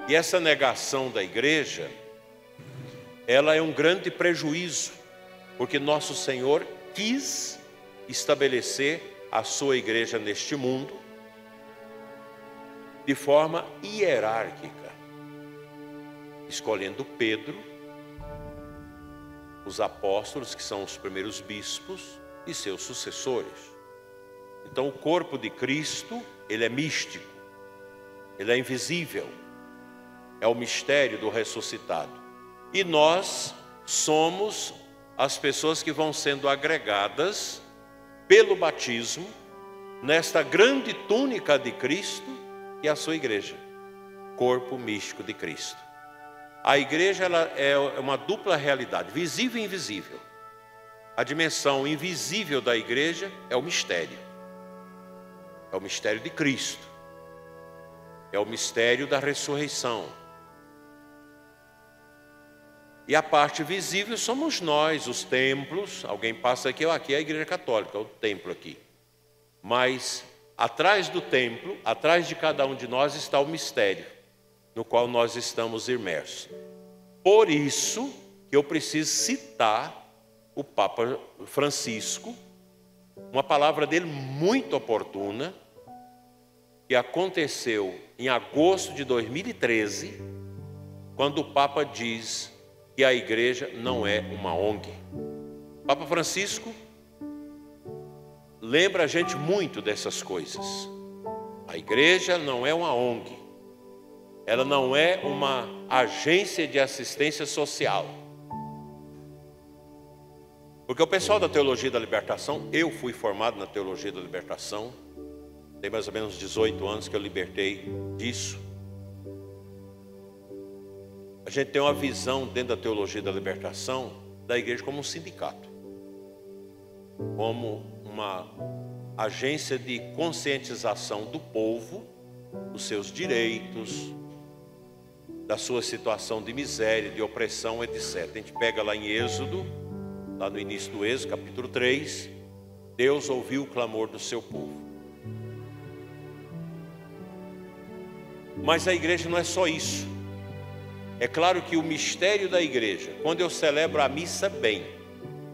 E essa negação da igreja, ela é um grande prejuízo, porque nosso Senhor quis estabelecer a sua igreja neste mundo de forma hierárquica, escolhendo Pedro, os apóstolos, que são os primeiros bispos, e seus sucessores. Então o corpo de Cristo, ele é místico, ele é invisível, é o mistério do ressuscitado. E nós somos as pessoas que vão sendo agregadas pelo batismo nesta grande túnica de Cristo, que é a sua igreja, corpo místico de Cristo. A igreja, ela é uma dupla realidade, visível e invisível. A dimensão invisível da igreja é o mistério. É o mistério de Cristo. É o mistério da ressurreição. E a parte visível somos nós, os templos. Alguém passa aqui, aqui é a igreja católica, o templo aqui. Mas atrás do templo, atrás de cada um de nós está o mistério, no qual nós estamos imersos. Por isso que eu preciso citar o Papa Francisco, uma palavra dele muito oportuna, que aconteceu em agosto de 2013, quando o Papa diz que a igreja não é uma ONG. O Papa Francisco lembra a gente muito dessas coisas. A igreja não é uma ONG. Ela não é uma agência de assistência social. Porque o pessoal da Teologia da Libertação, eu fui formado na Teologia da Libertação, tem mais ou menos 18 anos que eu libertei disso. A gente tem uma visão dentro da Teologia da Libertação da igreja como um sindicato, como uma agência de conscientização do povo, dos seus direitos, da sua situação de miséria, de opressão, etc. A gente pega lá em Êxodo, lá no início do Êxodo, capítulo 3, Deus ouviu o clamor do seu povo. Mas a igreja não é só isso. É claro que o mistério da igreja, quando eu celebro a missa bem,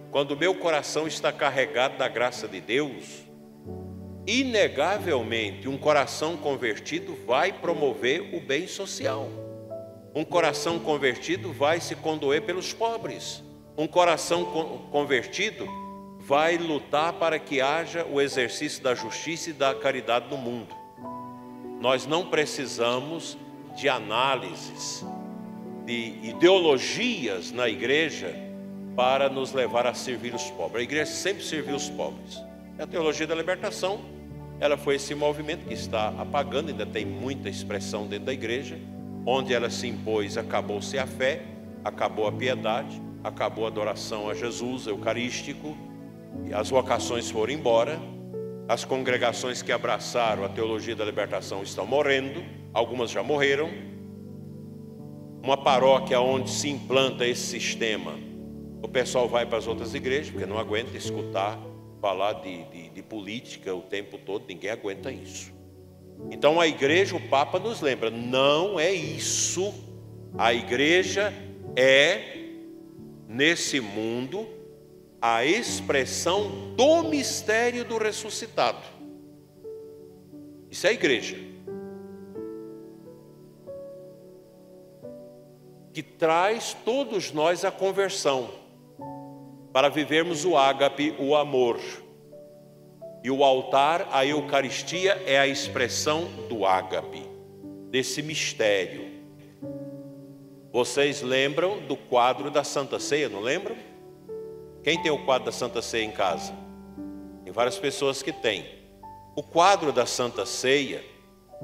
quando o meu coração está carregado da graça de Deus, inegavelmente um coração convertido vai promover o bem social. Um coração convertido vai se condoer pelos pobres. Um coração convertido vai lutar para que haja o exercício da justiça e da caridade no mundo. Nós não precisamos de análises, de ideologias na igreja para nos levar a servir os pobres. A igreja sempre serviu os pobres. A Teologia da Libertação, ela foi esse movimento que está apagando, ainda tem muita expressão dentro da igreja, onde ela se impôs, acabou-se a fé, acabou a piedade, acabou a adoração a Jesus eucarístico, e as vocações foram embora, as congregações que abraçaram a Teologia da Libertação estão morrendo, algumas já morreram. Uma paróquia onde se implanta esse sistema, o pessoal vai para as outras igrejas, porque não aguenta escutar falar de política o tempo todo, ninguém aguenta isso. Então a igreja, o Papa nos lembra, não é isso. A igreja é, nesse mundo, a expressão do mistério do ressuscitado. Isso é a igreja, que traz todos nós à conversão, para vivermos o ágape, o amor. E o altar, a Eucaristia, é a expressão do ágape, desse mistério. Vocês lembram do quadro da Santa Ceia, não lembram? Quem tem o quadro da Santa Ceia em casa? Tem várias pessoas que têm. O quadro da Santa Ceia,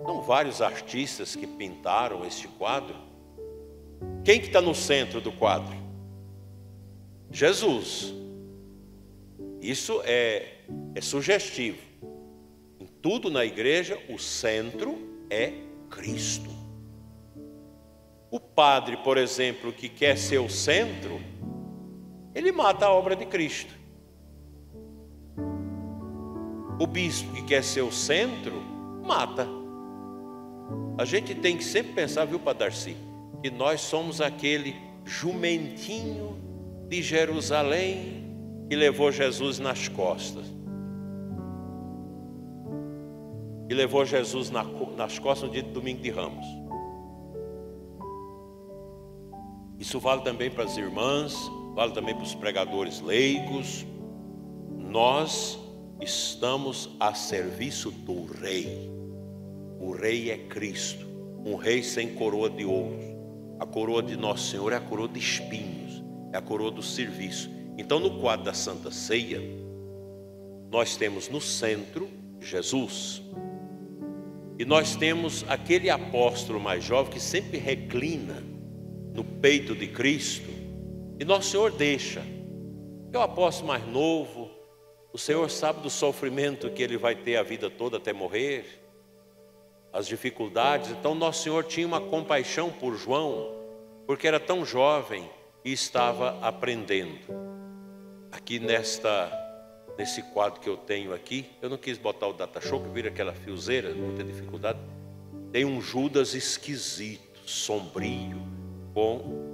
são vários artistas que pintaram este quadro. Quem que está no centro do quadro? Jesus. Isso é sugestivo. Em tudo na igreja, o centro é Cristo. O padre, por exemplo, que quer ser o centro, ele mata a obra de Cristo. O bispo que quer ser o centro, mata. A gente tem que sempre pensar, viu, Padre Darcy, que nós somos aquele jumentinho de Jerusalém que levou Jesus nas costas. E levou Jesus nas costas no dia de Domingo de Ramos. Isso vale também para as irmãs, vale também para os pregadores leigos. Nós estamos a serviço do Rei. O Rei é Cristo, um Rei sem coroa de ouro. A coroa de Nosso Senhor é a coroa de espinhos, é a coroa do serviço. Então, no quadro da Santa Ceia, nós temos no centro Jesus. E nós temos aquele apóstolo mais jovem que sempre reclina no peito de Cristo. E Nosso Senhor deixa. É o apóstolo mais novo. O Senhor sabe do sofrimento que ele vai ter a vida toda até morrer. As dificuldades. Então Nosso Senhor tinha uma compaixão por João, porque era tão jovem e estava aprendendo. Aqui nesse quadro que eu tenho aqui, eu não quis botar o data show, que vira aquela fiozeira, muita dificuldade. Tem um Judas esquisito, sombrio, com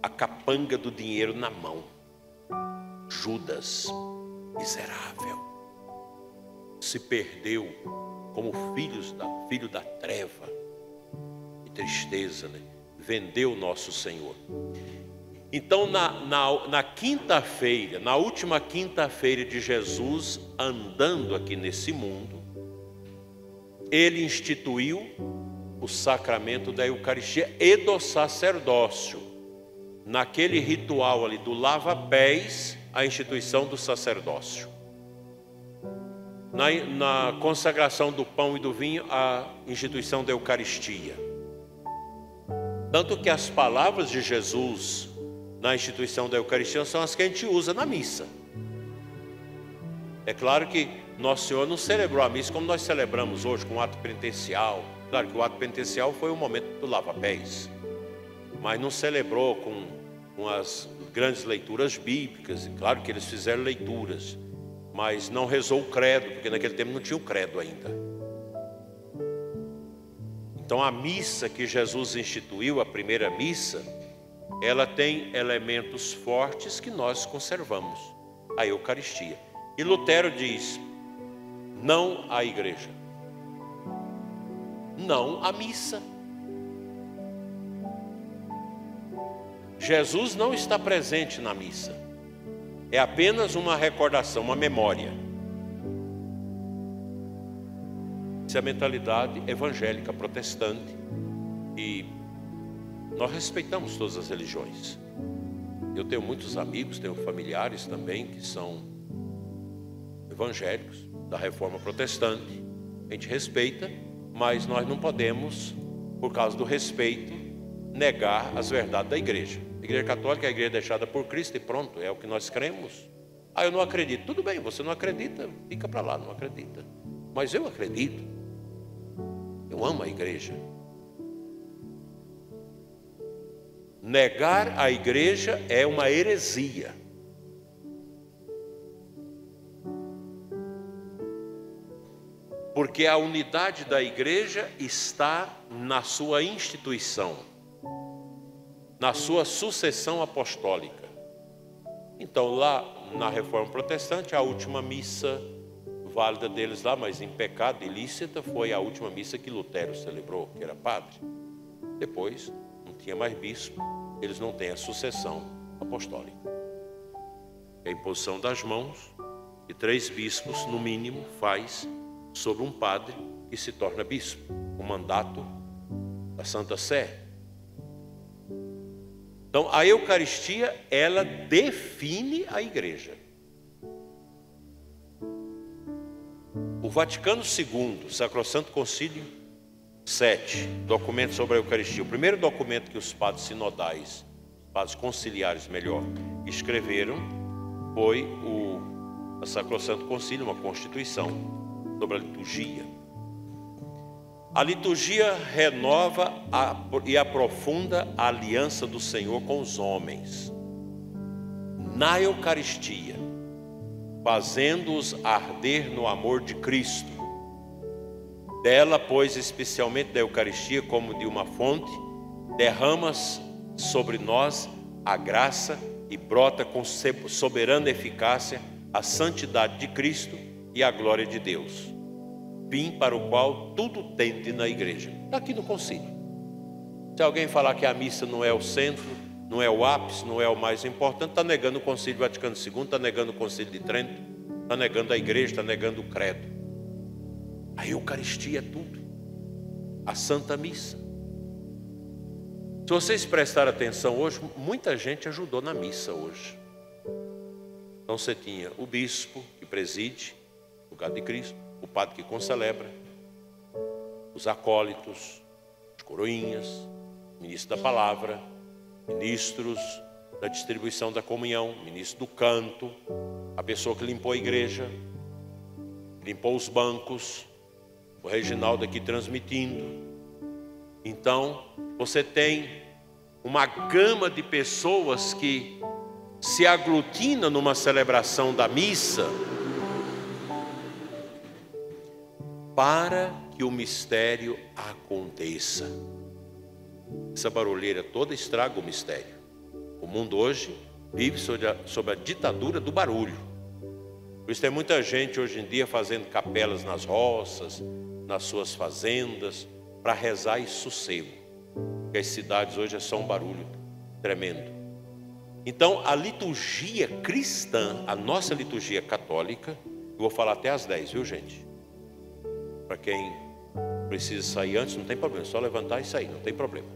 a capanga do dinheiro na mão. Judas, miserável, se perdeu como filho da treva. Que tristeza, né? Vendeu nosso Senhor. Então na quinta-feira, na última quinta-feira de Jesus andando aqui nesse mundo, ele instituiu o sacramento da Eucaristia e do sacerdócio. Naquele ritual ali do lava-pés, a instituição do sacerdócio. Na consagração do pão e do vinho, a instituição da Eucaristia. Tanto que as palavras de Jesus na instituição da Eucaristia são as que a gente usa na missa. É claro que Nosso Senhor não celebrou a missa como nós celebramos hoje, com o ato penitencial. Claro que o ato penitencial foi o momento do lava-pés, mas não celebrou com as grandes leituras bíblicas. E claro que eles fizeram leituras, mas não rezou o credo, porque naquele tempo não tinha o credo ainda. Então a missa que Jesus instituiu, a primeira missa, ela tem elementos fortes que nós conservamos, a Eucaristia. E Lutero diz: não à igreja, não à missa. Jesus não está presente na missa, é apenas uma recordação, uma memória. Essa é a mentalidade evangélica protestante, e nós respeitamos todas as religiões. Eu tenho muitos amigos, tenho familiares também que são evangélicos da Reforma Protestante. A gente respeita, mas nós não podemos, por causa do respeito, negar as verdades da igreja. A igreja católica é a igreja deixada por Cristo e pronto, é o que nós cremos. Eu não acredito. Tudo bem, você não acredita, fica para lá, não acredita. Mas eu acredito. Eu amo a igreja. Negar a igreja é uma heresia. Porque a unidade da igreja está na sua instituição, na sua sucessão apostólica. Então lá na Reforma Protestante, a última missa válida deles lá, mas em pecado ilícita, foi a última missa que Lutero celebrou, que era padre. Depois não tinha mais bispo, eles não têm a sucessão apostólica. É a imposição das mãos, e 3 bispos no mínimo faz sobre um padre que se torna bispo, o mandato da Santa Sé. Então a Eucaristia, ela define a igreja. O Vaticano II, Sacrosanto Concílio 7, documento sobre a Eucaristia. O primeiro documento que os padres sinodais, os padres conciliares melhor, escreveram foi a Sacrosanto Concílio, uma constituição sobre a liturgia. A liturgia renova e aprofunda a aliança do Senhor com os homens. Na Eucaristia, fazendo-os arder no amor de Cristo. Dela, pois, especialmente da Eucaristia, como de uma fonte, derramas sobre nós a graça e brota com soberana eficácia a santidade de Cristo e a glória de Deus, fim para o qual tudo tende na igreja. Está aqui no concílio. Se alguém falar que a missa não é o centro, não é o ápice, não é o mais importante, está negando o Concílio Vaticano II, está negando o Concílio de Trento, está negando a igreja, está negando o credo. A Eucaristia é tudo. A Santa Missa. Se vocês prestarem atenção hoje, muita gente ajudou na missa hoje. Então você tinha o bispo que preside, o lugar de Cristo, o padre que concelebra, os acólitos, os coroinhas, o ministro da palavra, ministros da distribuição da comunhão, ministro do canto, a pessoa que limpou a igreja, limpou os bancos, o Reginaldo aqui transmitindo. Então, você tem uma gama de pessoas que se aglutina numa celebração da missa para que o mistério aconteça. Essa barulheira toda estraga o mistério. O mundo hoje vive sob a ditadura do barulho. Por isso tem muita gente hoje em dia fazendo capelas nas roças, nas suas fazendas, para rezar e sossego. Porque as cidades hoje é só um barulho tremendo. Então a liturgia cristã, a nossa liturgia católica, eu vou falar até às 10, viu gente? Para quem precisa sair antes, não tem problema, é só levantar e sair, não tem problema.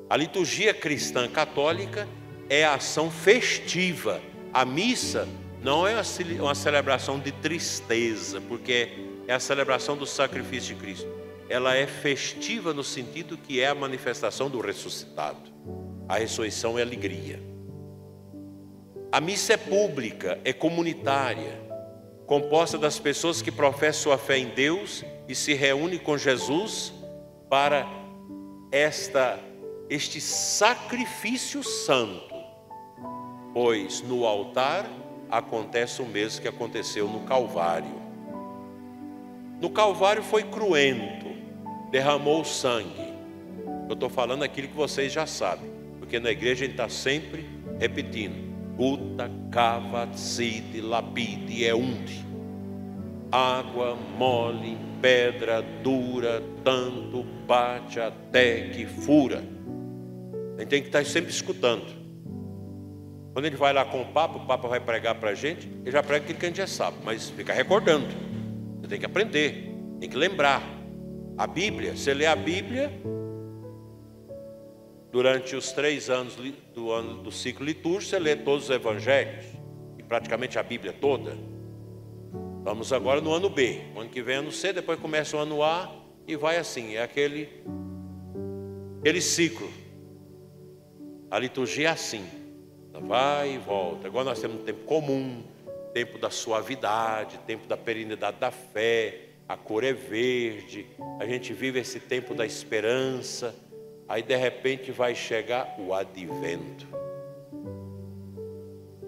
A liturgia cristã católica é a ação festiva. A missa não é uma celebração de tristeza, porque é a celebração do sacrifício de Cristo. Ela é festiva no sentido que é a manifestação do ressuscitado. A ressurreição é alegria. A missa é pública, é comunitária, composta das pessoas que professam sua fé em Deus e se reúnem com Jesus para este sacrifício santo, pois no altar acontece o mesmo que aconteceu no Calvário. No Calvário foi cruento, derramou sangue. Eu estou falando aquilo que vocês já sabem, porque na igreja a gente está sempre repetindo: Uta, cava, cide, lapide, eunde. Água mole, pedra dura, tanto bate até que fura. A gente tem que estar sempre escutando. Quando ele vai lá com o Papa vai pregar para a gente, ele já prega aquilo que a gente já sabe, mas fica recordando. Você tem que aprender, tem que lembrar. A Bíblia, você lê a Bíblia durante os 3 anos do ciclo litúrgico, você lê todos os evangelhos, e praticamente a Bíblia toda. Vamos agora no ano B, o ano que vem é ano C, depois começa o ano A e vai assim, é aquele ciclo. A liturgia é assim, vai e volta. Agora nós temos um tempo comum, tempo da suavidade, tempo da perenidade da fé, a cor é verde, a gente vive esse tempo da esperança. Aí de repente vai chegar o advento,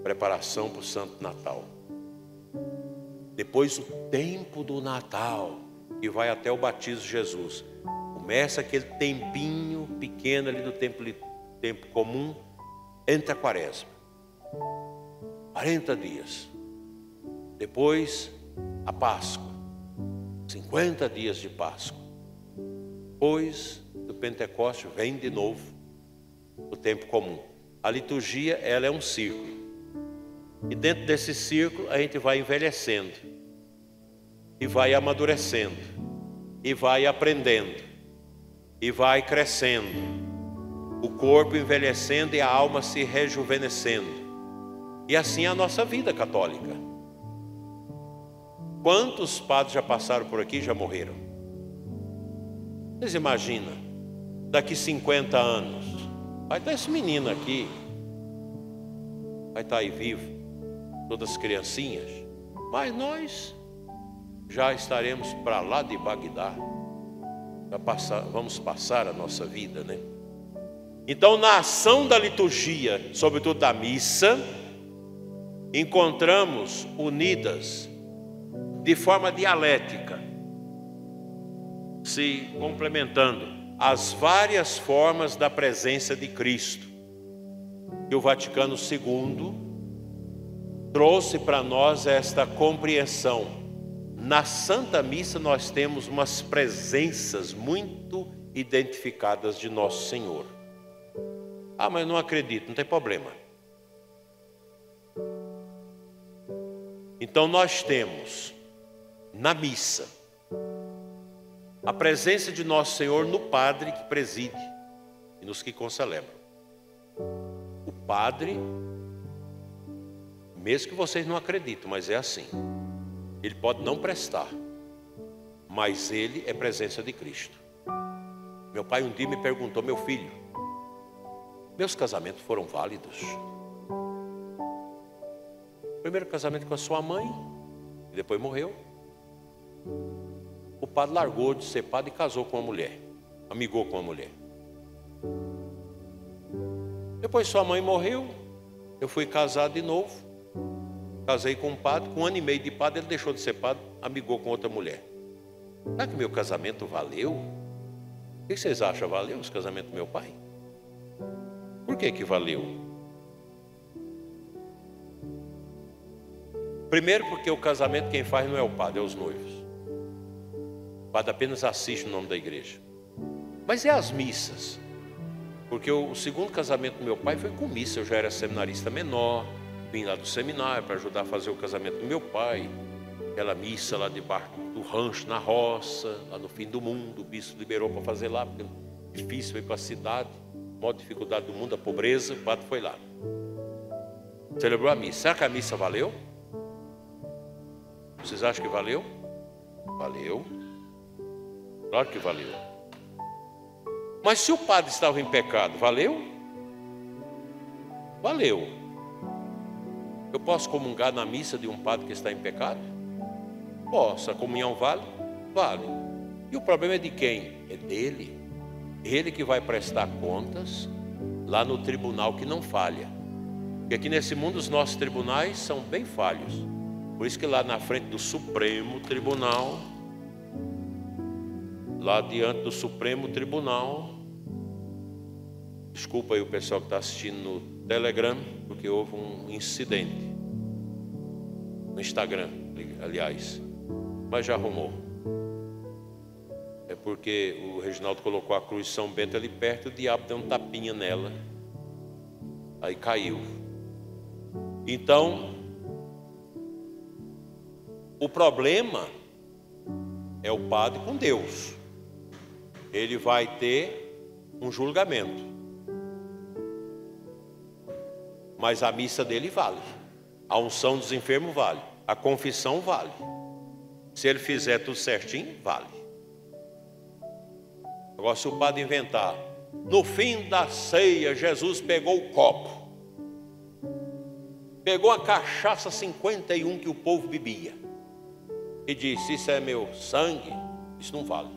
preparação para o Santo Natal. Depois o tempo do Natal, que vai até o batismo de Jesus. Começa aquele tempinho pequeno ali do tempo comum, entra a quaresma, 40 dias. Depois a Páscoa, 50 dias de Páscoa. Depois do Pentecoste vem de novo o tempo comum. A liturgia, ela é um círculo. E dentro desse círculo a gente vai envelhecendo, e vai amadurecendo, e vai aprendendo, e vai crescendo. O corpo envelhecendo e a alma se rejuvenescendo. E assim é a nossa vida católica. Quantos padres já passaram por aqui e já morreram? Vocês imaginam, daqui 50 anos, vai estar esse menino aqui, vai estar aí vivo, todas as criancinhas, mas nós já estaremos para lá de Bagdá, vamos passar a nossa vida, né? Então, na ação da liturgia, sobretudo da missa, encontramos unidas de forma dialética se complementando, as várias formas da presença de Cristo. E o Vaticano II trouxe para nós esta compreensão. Na Santa Missa nós temos umas presenças muito identificadas de Nosso Senhor. Ah, mas eu não acredito, não tem problema. Então nós temos na missa a presença de Nosso Senhor no Padre que preside e nos que concelebram. O Padre, mesmo que vocês não acreditem, mas é assim. Ele pode não prestar, mas ele é presença de Cristo. Meu pai um dia me perguntou: meu filho, meus casamentos foram válidos? Primeiro casamento com a sua mãe, e depois morreu. O padre largou de ser padre e casou com uma mulher, amigou com uma mulher. Depois sua mãe morreu, eu fui casado de novo, casei com um padre, com 1 ano e meio de padre ele deixou de ser padre, amigou com outra mulher. Será que meu casamento valeu? O que vocês acham? Valeu os casamentos do meu pai? Por que valeu? Primeiro porque o casamento quem faz não é o padre, é os noivos. O padre apenas assiste o nome da igreja. Mas é as missas. Porque o segundo casamento do meu pai foi com missa. Eu já era seminarista menor, vim lá do seminário para ajudar a fazer o casamento do meu pai. Aquela missa lá debaixo do rancho, na roça, lá no fim do mundo. O bispo liberou para fazer lá, porque é difícil ir para a cidade. A maior dificuldade do mundo, a pobreza, o padre foi lá. Celebrou a missa. Será que a missa valeu? Vocês acham que valeu? Valeu. Claro que valeu. Mas se o padre estava em pecado, valeu? Valeu. Eu posso comungar na missa de um padre que está em pecado? Posso. A comunhão vale? Vale. E o problema é de quem? É dele. Ele que vai prestar contas lá no tribunal que não falha. Porque aqui nesse mundo os nossos tribunais são bem falhos. Por isso que lá na frente do Supremo Tribunal, lá diante do Supremo Tribunal, desculpa aí o pessoal que está assistindo no Telegram, porque houve um incidente no Instagram, aliás, mas já arrumou. É porque o Reginaldo colocou a cruz de São Bento ali perto, o diabo deu um tapinha nela, aí caiu. Então, o problema é o padre com Deus. Ele vai ter um julgamento. Mas a missa dele vale. A unção dos enfermos vale. A confissão vale. Se ele fizer tudo certinho, vale. Agora, se o padre inventar, no fim da ceia, Jesus pegou o copo, pegou a cachaça 51 que o povo bebia, e disse: isso é meu sangue, isso não vale.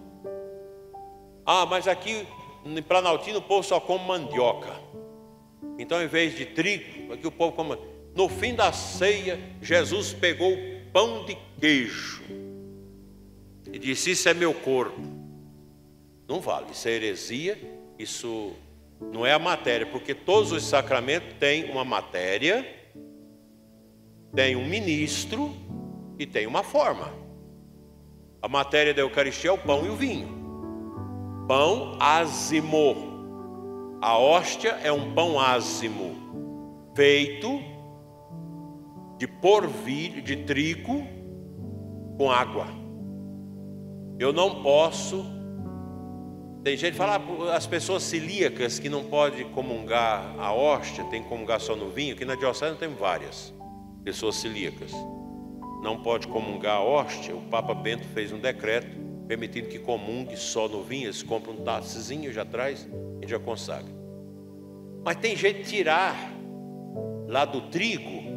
Ah, mas aqui em Planaltina o povo só come mandioca. Então, em vez de trigo, aqui o povo come. No fim da ceia, Jesus pegou o pão de queijo e disse: isso é meu corpo. Não vale, isso é heresia, isso não é a matéria, porque todos os sacramentos têm uma matéria, tem um ministro e tem uma forma. A matéria da Eucaristia é o pão e o vinho. Pão ázimo. A hóstia é um pão ázimo, feito de porvilho, de trigo com água. Eu não posso. Tem gente que fala, as pessoas celíacas que não podem comungar a hóstia, tem que comungar só no vinho. Aqui na diocese tem várias pessoas celíacas. Não pode comungar a hóstia. O Papa Bento fez um decreto permitindo que comungue só no vinho. Eles compram um tacezinho, já traz e já consagra. Mas tem jeito de tirar lá do trigo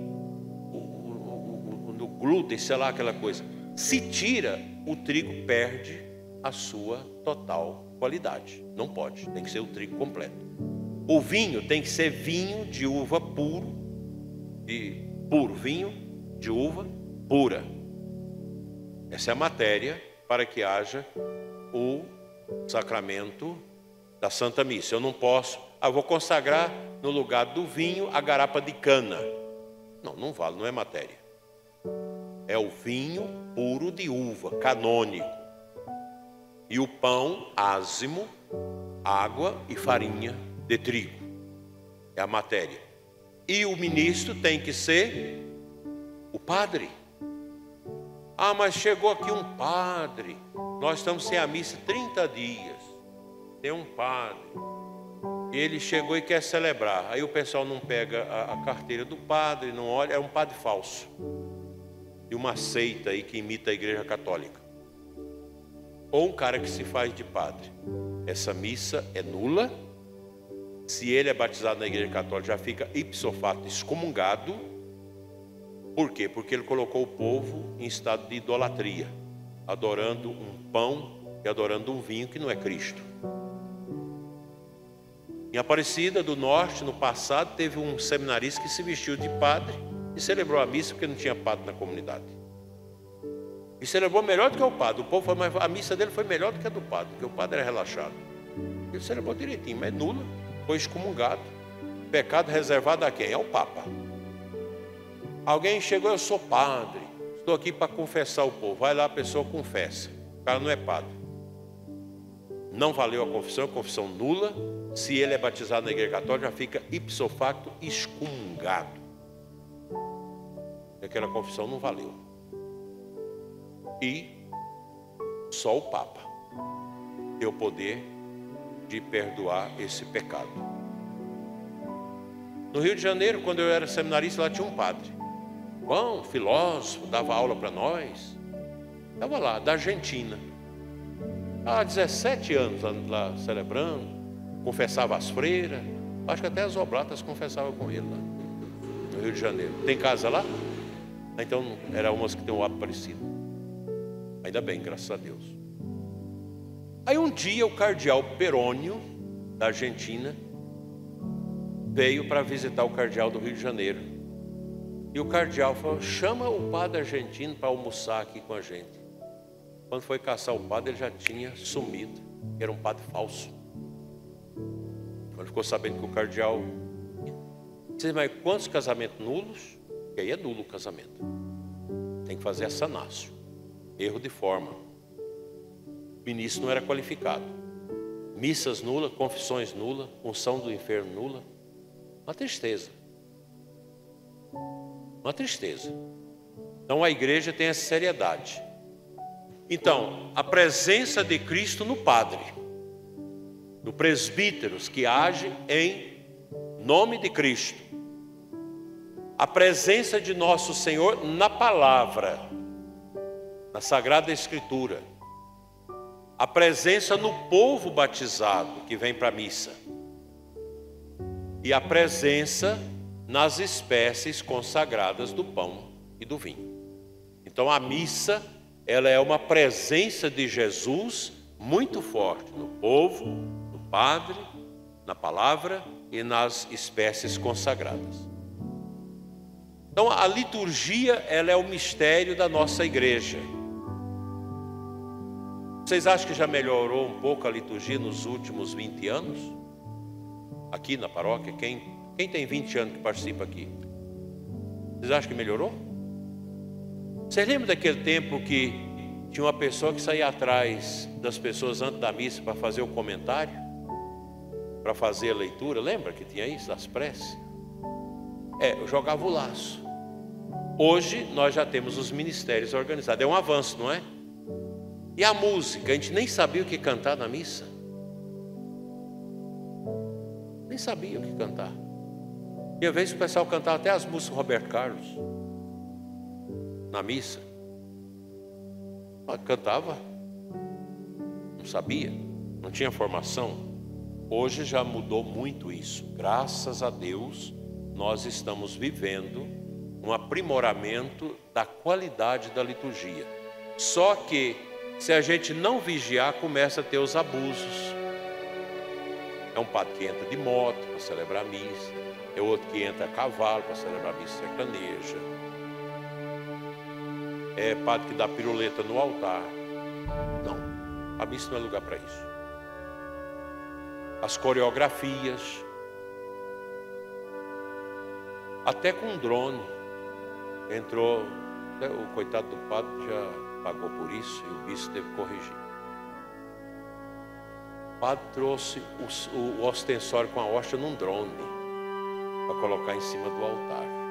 no glúten, sei lá, aquela coisa. Se tira, o trigo perde a sua total qualidade. Não pode, tem que ser o trigo completo. O vinho tem que ser vinho de uva puro, vinho de uva pura. Essa é a matéria para que haja o sacramento da Santa Missa. Eu não posso, vou consagrar no lugar do vinho a garapa de cana. Não, não vale, não é matéria. É o vinho puro de uva, canônico. E o pão ázimo, água e farinha de trigo. É a matéria. E o ministro tem que ser o padre. Mas chegou aqui um padre. Nós estamos sem a missa 30 dias. Tem um padre. Ele chegou e quer celebrar. Aí o pessoal não pega a carteira do padre, não olha. É um padre falso. De uma seita aí que imita a Igreja Católica. Ou um cara que se faz de padre. Essa missa é nula. Se ele é batizado na Igreja Católica, já fica ipso facto excomungado. Por quê? Porque ele colocou o povo em estado de idolatria, adorando um pão e adorando um vinho que não é Cristo. Em Aparecida do Norte, no passado, teve um seminarista que se vestiu de padre e celebrou a missa porque não tinha padre na comunidade. E celebrou melhor do que o padre. O povo falou, mas a missa dele foi melhor do que a do padre, porque o padre era relaxado. Ele celebrou direitinho, mas é nula, foi excomungado. Pecado reservado a quem? É o Papa. Alguém chegou, eu sou padre, estou aqui para confessar o povo. Vai lá, a pessoa confessa. O cara não é padre. Não valeu a confissão nula. Se ele é batizado na Igreja Católica, já fica ipso facto excomungado. Aquela confissão não valeu. E só o Papa tem o poder de perdoar esse pecado. No Rio de Janeiro, quando eu era seminarista, lá tinha um padre. Bom, filósofo, dava aula para nós. Estava lá, da Argentina. Há 17 anos lá celebrando, confessava as freiras. Acho que até as oblatas confessavam com ele lá, no Rio de Janeiro. Tem casa lá? Então era umas que tem um hábito parecido. Ainda bem, graças a Deus. Aí um dia o cardeal Perônio, da Argentina, veio para visitar o cardeal do Rio de Janeiro. E o cardeal falou, chama o padre argentino para almoçar aqui com a gente. Quando foi caçar o padre, ele já tinha sumido. Era um padre falso. Quando ficou sabendo que o cardeal... Mas quantos casamentos nulos? Porque aí é nulo o casamento. Tem que fazer assanácio. Erro de forma. O ministro não era qualificado. Missas nulas, confissões nulas, unção do inferno nula. Uma tristeza. Uma tristeza. Então a igreja tem essa seriedade. Então, a presença de Cristo no padre, no presbíteros que age em nome de Cristo. A presença de nosso Senhor na palavra, na Sagrada Escritura. A presença no povo batizado que vem para a missa. E a presença nas espécies consagradas do pão e do vinho. Então a missa, ela é uma presença de Jesus muito forte no povo, no padre, na palavra e nas espécies consagradas. Então a liturgia, ela é o mistério da nossa igreja. Vocês acham que já melhorou um pouco a liturgia nos últimos 20 anos? Aqui na paróquia, quem tem 20 anos que participa aqui? Vocês acham que melhorou? Vocês lembram daquele tempo que tinha uma pessoa que saía atrás das pessoas antes da missa para fazer o comentário? Para fazer a leitura? Lembra que tinha isso, das preces? Eu jogava o laço. Hoje nós já temos os ministérios organizados. É um avanço, não é? E a música? A gente nem sabia o que cantar na missa. Nem sabia o que cantar. E às vezes o pessoal cantava até as músicas do Roberto Carlos na missa. Cantava, não sabia, não tinha formação. Hoje já mudou muito isso. Graças a Deus, nós estamos vivendo um aprimoramento da qualidade da liturgia. Só que se a gente não vigiar, começa a ter os abusos. É um padre que entra de moto para celebrar a missa. É outro que entra a cavalo para celebrar a missa sertaneja. É padre que dá piruleta no altar. Não. A missa não é lugar para isso. As coreografias, até com drone, entrou, o coitado do padre já pagou por isso e o bispo teve que corrigir. O padre trouxe o ostensório com a hóstia num drone para colocar em cima do altar.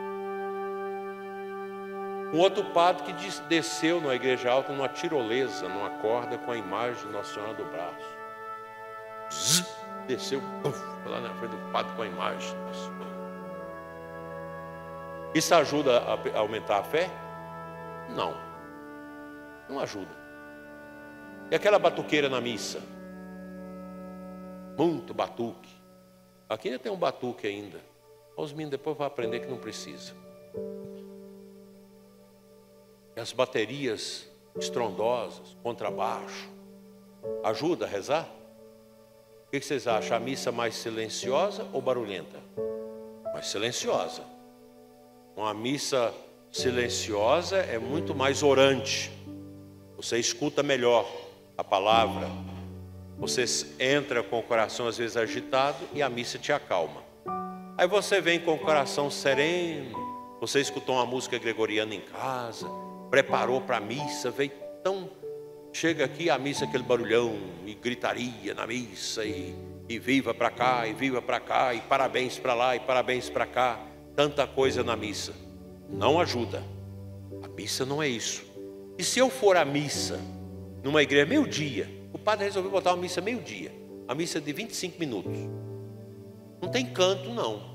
Um outro padre que desceu na igreja alta numa tirolesa, numa corda com a imagem de Nossa Senhora do braço. Desceu lá na frente do padre com a imagem. Isso ajuda a aumentar a fé? Não. Não ajuda. E aquela batuqueira na missa? Muito batuque. Aqui ainda tem um batuque ainda. Os meninos depois vão aprender que não precisa. E as baterias estrondosas, contrabaixo, ajuda a rezar? O que vocês acham? A missa mais silenciosa ou barulhenta? Mais silenciosa. Uma missa silenciosa é muito mais orante. Você escuta melhor a palavra. Você entra com o coração às vezes agitado e a missa te acalma. Aí você vem com o coração sereno. Você escutou uma música gregoriana em casa, preparou para a missa, veio tão... Chega aqui a missa, aquele barulhão e gritaria na missa e viva para cá, e viva para cá, e parabéns para lá, e parabéns para cá. Tanta coisa na missa. Não ajuda. A missa não é isso. E se eu for à missa numa igreja meio-dia, o padre resolveu botar uma missa meio-dia, a missa de 25 minutos. Não tem canto, não.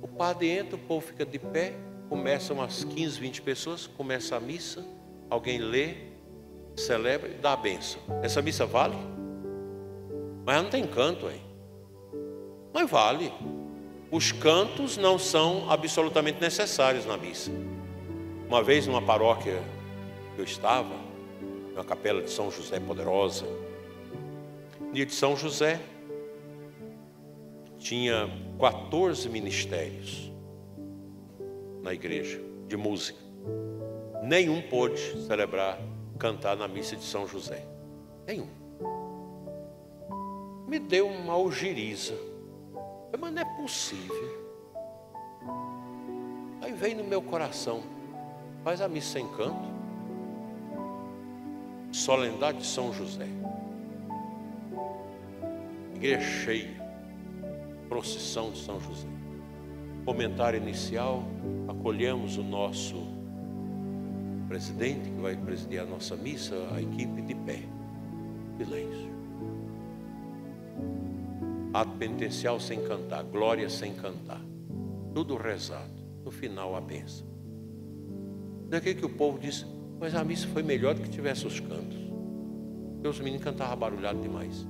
O padre entra, o povo fica de pé, começa umas 15, 20 pessoas, começa a missa, alguém lê, celebra e dá a bênção. Essa missa vale? Mas não tem canto aí. Mas vale. Os cantos não são absolutamente necessários na missa. Uma vez numa paróquia que eu estava, numa capela de São José Poderosa, dia de São José, tinha 14 ministérios na igreja de música. Nenhum pôde celebrar, cantar na missa de São José. Nenhum. Me deu uma algeriza. Mas não é possível. Aí veio no meu coração: faz a missa sem canto. Solenidade de São José. Igreja cheia. Procissão de São José. Comentário inicial. Acolhemos o nosso presidente que vai presidir a nossa missa, a equipe de pé. Silêncio. Ato penitencial sem cantar, glória sem cantar, tudo rezado. No final a bênção. Daqui que o povo disse: mas a missa foi melhor do que tivesse os cantos, porque os meninos cantavam barulhado demais.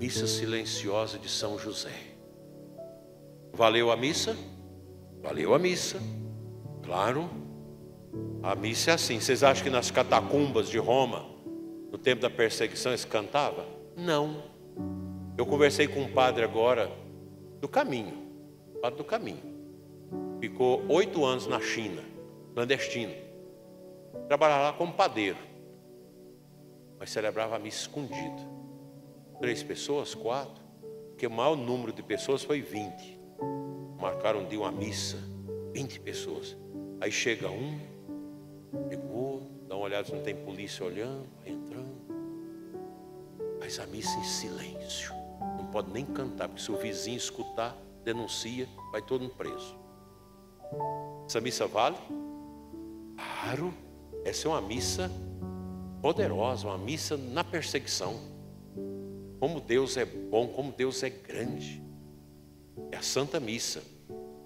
Missa silenciosa de São José. Valeu a missa? Valeu a missa. Claro. A missa é assim. Vocês acham que nas catacumbas de Roma, no tempo da perseguição, eles cantavam? Não. Eu conversei com um padre agora do caminho, padre do caminho. Ficou 8 anos na China, clandestino. Trabalhava lá como padeiro, mas celebrava a missa escondido. 3 pessoas, 4, porque o maior número de pessoas foi 20. Marcaram um dia uma missa, 20 pessoas. Aí chega um, chegou, dá uma olhada se não tem polícia olhando, entrando. Faz a missa em silêncio. Não pode nem cantar, porque se o vizinho escutar, denuncia, vai todo mundo preso. Essa missa vale? Claro. Essa é uma missa poderosa, uma missa na perseguição. Como Deus é bom, como Deus é grande. É a Santa Missa.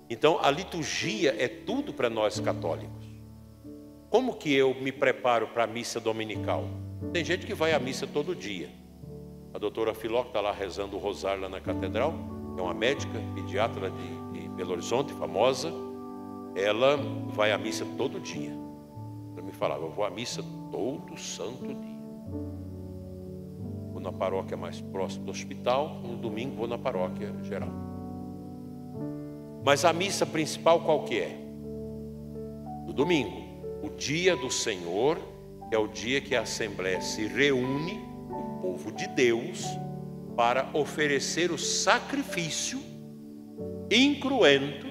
Então a liturgia é tudo para nós católicos. Como que eu me preparo para a missa dominical? Tem gente que vai à missa todo dia. A doutora Filó, que está lá rezando o rosário lá na catedral, é uma médica, pediatra de Belo Horizonte, famosa. Ela vai à missa todo dia. Ela me falava: eu vou à missa todo santo dia. Vou na paróquia mais próxima do hospital, no domingo vou na paróquia geral. Mas a missa principal qual que é? No domingo, o dia do Senhor, que é o dia que a Assembleia se reúne, o povo de Deus, para oferecer o sacrifício incruento,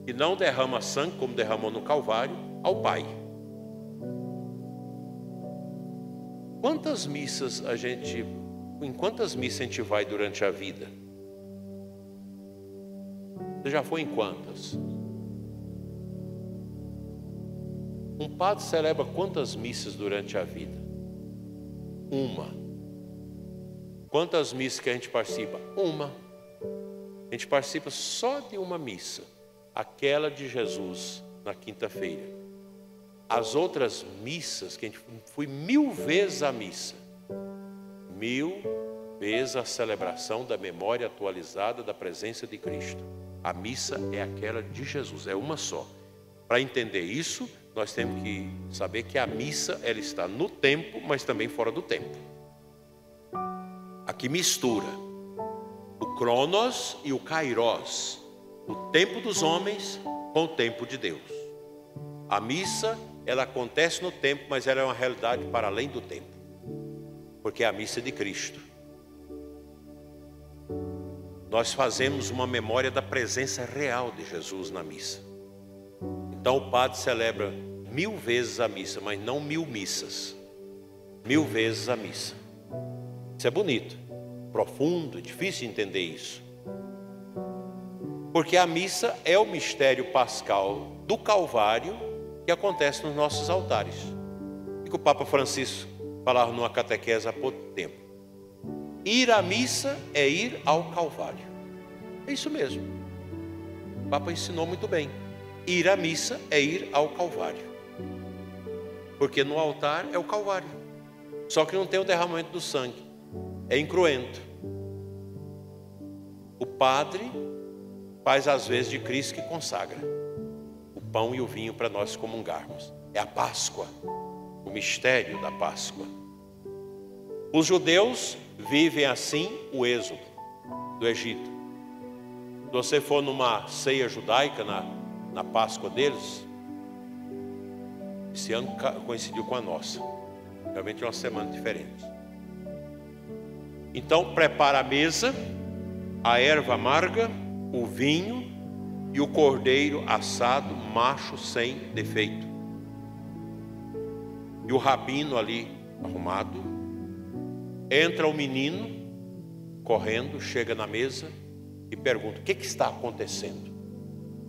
que não derrama sangue como derramou no Calvário, ao Pai. Em quantas missas a gente vai durante a vida? Você já foi em quantas? Um padre celebra quantas missas durante a vida? Uma. Quantas missas que a gente participa? Uma. A gente participa só de uma missa, aquela de Jesus, na quinta-feira. As outras missas, que a gente foi 1000 vezes a missa, 1000 vezes a celebração da memória atualizada da presença de Cristo. A missa é aquela de Jesus, é uma só. Para entender isso, nós temos que saber que a missa, ela está no tempo, mas também fora do tempo. Aqui mistura o Cronos e o Kairos, o tempo dos homens com o tempo de Deus. A missa, ela acontece no tempo, mas ela é uma realidade para além do tempo, porque é a missa de Cristo. Nós fazemos uma memória da presença real de Jesus na missa. Então o padre celebra 1000 vezes a missa, mas não 1000 missas. 1000 vezes a missa. Isso é bonito, profundo, é difícil entender isso. Porque a missa é o mistério pascal do Calvário que acontece nos nossos altares. E que o Papa Francisco falava numa catequese há pouco tempo. Ir à missa é ir ao Calvário. É isso mesmo. O Papa ensinou muito bem. Ir à missa é ir ao Calvário. Porque no altar é o Calvário. Só que não tem o derramamento do sangue. É incruento. O padre faz as vezes de Cristo que consagra o pão e o vinho para nós comungarmos. É a Páscoa, o mistério da Páscoa. Os judeus vivem assim o êxodo do Egito. Se você for numa ceia judaica na Páscoa deles, esse ano coincidiu com a nossa, realmente é uma semana diferente. Então prepara a mesa, a erva amarga, o vinho e o cordeiro assado, macho sem defeito. E o rabino ali arrumado. Entra o menino correndo, chega na mesa e pergunta: o que está acontecendo?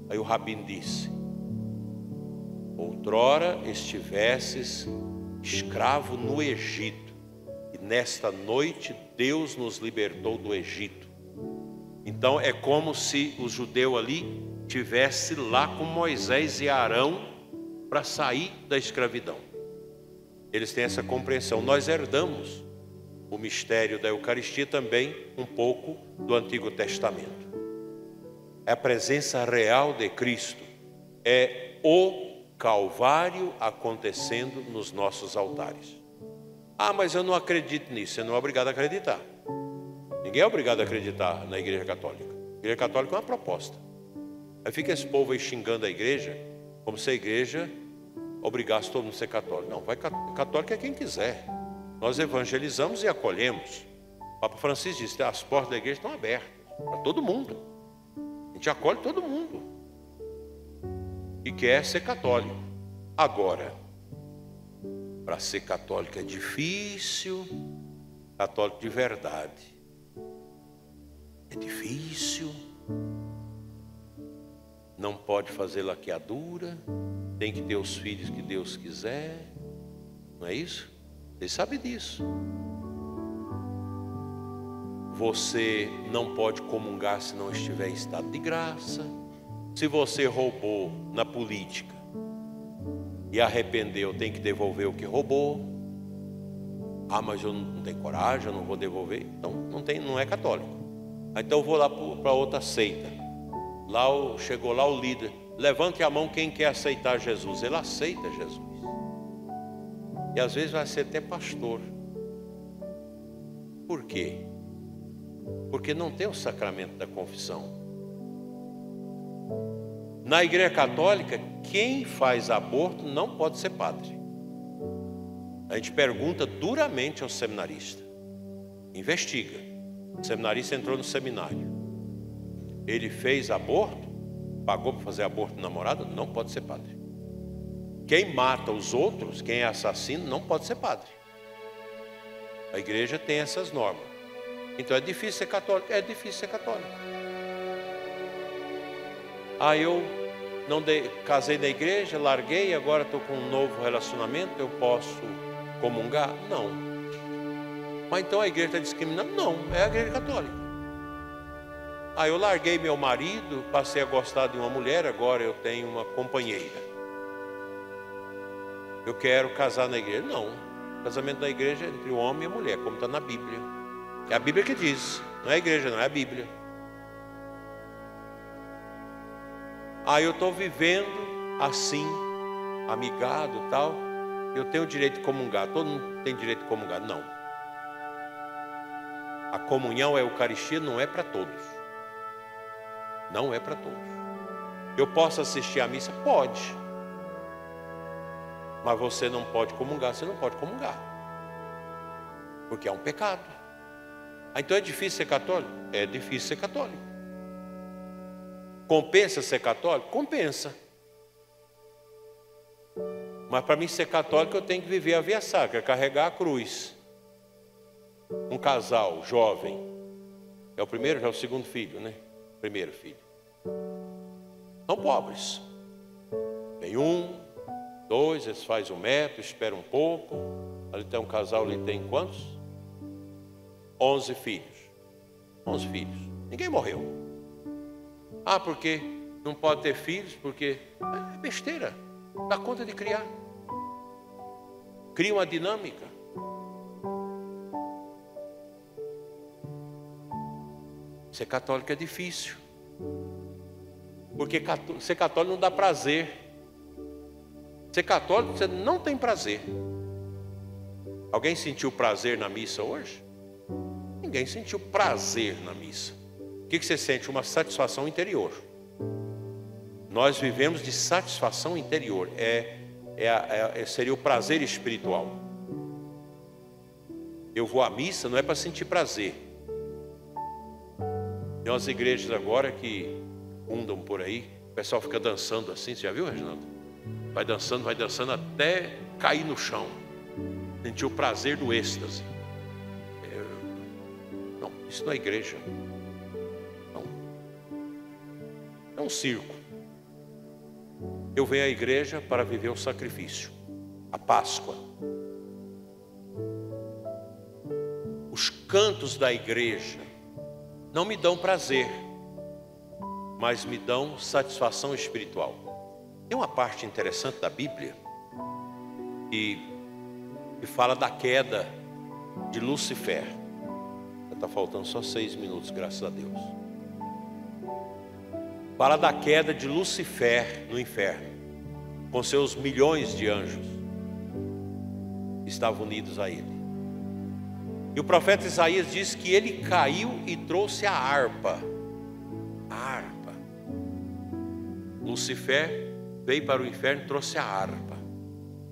Aí o rabino disse: outrora estivesses escravo no Egito, e nesta noite Deus nos libertou do Egito. Então é como se o judeu ali tivesse lá com Moisés e Arão para sair da escravidão. Eles têm essa compreensão. Nós herdamos o mistério da Eucaristia também um pouco do Antigo Testamento. É a presença real de Cristo, é o Calvário acontecendo nos nossos altares. Ah, mas eu não acredito nisso. Você não é obrigado a acreditar. Ninguém é obrigado a acreditar na Igreja Católica. A Igreja Católica é uma proposta. Aí fica esse povo aí xingando a igreja, como se a igreja obrigasse todo mundo a ser católico. Não, católico é quem quiser. Nós evangelizamos e acolhemos. O Papa Francisco disse: as portas da igreja estão abertas para todo mundo. A gente acolhe todo mundo e quer ser católico. Agora, para ser católico é difícil. Católico de verdade é difícil. Não pode fazer laqueadura, tem que ter os filhos que Deus quiser. Não é isso? Você sabe disso. Você não pode comungar se não estiver em estado de graça. Se você roubou na política e arrependeu, tem que devolver o que roubou. Ah, mas eu não tenho coragem, eu não vou devolver. Então não é católico. Então eu vou lá para outra seita. Chegou lá o líder: levante a mão quem quer aceitar Jesus. Ele aceita Jesus. E às vezes vai ser até pastor. Por quê? Porque não tem o sacramento da confissão. Na Igreja Católica, quem faz aborto não pode ser padre. A gente pergunta duramente ao seminarista. Investiga. O seminarista entrou no seminário. Ele fez aborto? Pagou para fazer aborto no namorado? Não pode ser padre. Quem mata os outros, quem é assassino, não pode ser padre. A igreja tem essas normas. Então é difícil ser católico? É difícil ser católico. Eu não casei na igreja, larguei, agora estou com um novo relacionamento, eu posso comungar? Não. Mas então a igreja está discriminando? Não, é a igreja católica. Eu larguei meu marido, passei a gostar de uma mulher, agora eu tenho uma companheira. Eu quero casar na igreja? Não. O casamento na igreja é entre o homem e a mulher, como está na Bíblia. É a Bíblia que diz, não é a igreja, não é a Bíblia. Eu estou vivendo assim, amigado e tal, eu tenho o direito de comungar. Todo mundo tem direito de comungar? Não. A comunhão, a Eucaristia, não é para todos. Não é para todos. Eu posso assistir à missa? Pode. Mas você não pode comungar, você não pode comungar. Porque é um pecado. Então é difícil ser católico? É difícil ser católico. Compensa ser católico? Compensa. Mas para mim ser católico eu tenho que viver a via sacra, carregar a cruz. Um casal jovem, é o primeiro, já é o segundo filho, né? Primeiro filho. São pobres. Tem 1, 2, eles fazem 1 metro, esperam um pouco. Ali tem um casal, ali tem quantos? 11 filhos. 11 filhos. Ninguém morreu. Porque não pode ter filhos, porque é besteira. Dá conta de criar. Cria uma dinâmica. Ser católico é difícil. Porque ser católico não dá prazer. Ser católico você não tem prazer. Alguém sentiu prazer na missa hoje? Ninguém sentiu prazer na missa. O que você sente? Uma satisfação interior. Nós vivemos de satisfação interior. Seria o prazer espiritual. Eu vou à missa não é para sentir prazer. Tem umas igrejas agora que fundam por aí, o pessoal fica dançando assim, você já viu, Reginaldo? Vai dançando até cair no chão. Sentir o prazer do êxtase. Não, isso não é igreja. Não. É um circo. Eu venho à igreja para viver o sacrifício, a Páscoa. Os cantos da igreja não me dão prazer, mas me dão satisfação espiritual. Tem uma parte interessante da Bíblia que fala da queda de Lucifer. Está faltando só 6 minutos, graças a Deus. Fala da queda de Lucifer no inferno, com seus milhões de anjos que estavam unidos a ele. E o profeta Isaías diz que ele caiu e trouxe a harpa. A harpa. Lucifer veio para o inferno e trouxe a harpa.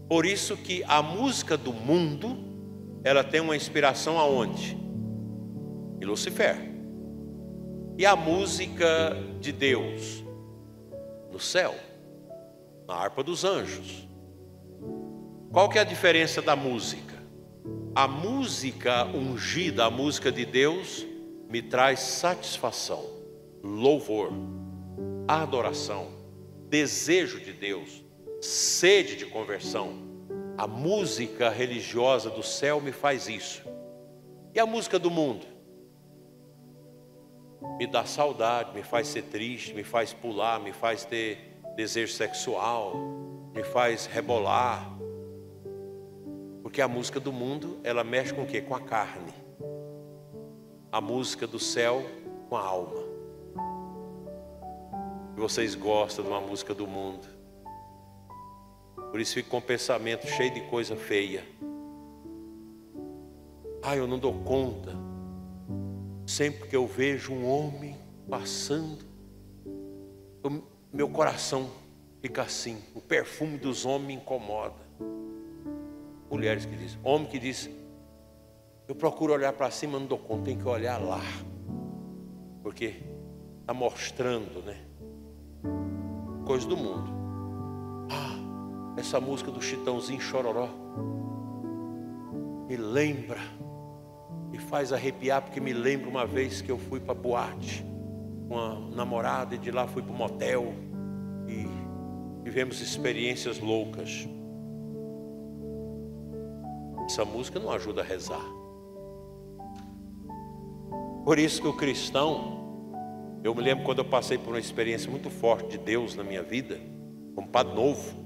Por isso que a música do mundo, ela tem uma inspiração aonde? Em Lucifer. E a música de Deus? No céu. Na harpa dos anjos. Qual que é a diferença da música? A música ungida, a música de Deus, me traz satisfação, louvor, adoração, desejo de Deus, sede de conversão. A música religiosa do céu me faz isso. E a música do mundo? Me dá saudade, me faz ser triste, me faz pular, me faz ter desejo sexual, me faz rebolar. Porque a música do mundo, ela mexe com o quê? Com a carne. A música do céu, com a alma. E vocês gostam de uma música do mundo. Por isso fica com o pensamento cheio de coisa feia. Eu não dou conta. Sempre que eu vejo um homem passando, meu coração fica assim. O perfume dos homens me incomoda. mulheres que dizem. Homem que diz, eu procuro olhar para cima, não dou conta, tem que olhar lá. Porque está mostrando, né? Coisa do mundo. Essa música do Chitãozinho Chororó me lembra, me faz arrepiar, porque me lembra uma vez que eu fui para boate com uma namorada e de lá fui para o motel e vivemos experiências loucas. Essa música não ajuda a rezar. Por isso que o cristão, eu me lembro quando eu passei por uma experiência muito forte de Deus na minha vida, como padre novo,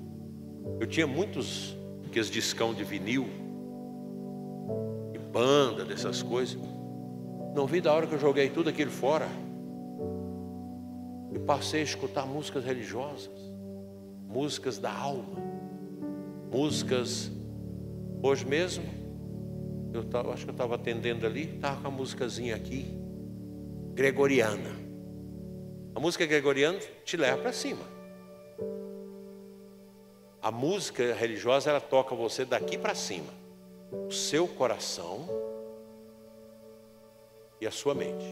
eu tinha muitos aqueles discão de vinil, de banda, dessas coisas. Não vi da hora que eu joguei tudo aquilo fora e passei a escutar músicas religiosas, músicas da alma, músicas. Hoje mesmo, acho que eu estava atendendo ali, estava com a músicazinha aqui, gregoriana. A música gregoriana te leva para cima. A música religiosa, ela toca você daqui para cima, o seu coração e a sua mente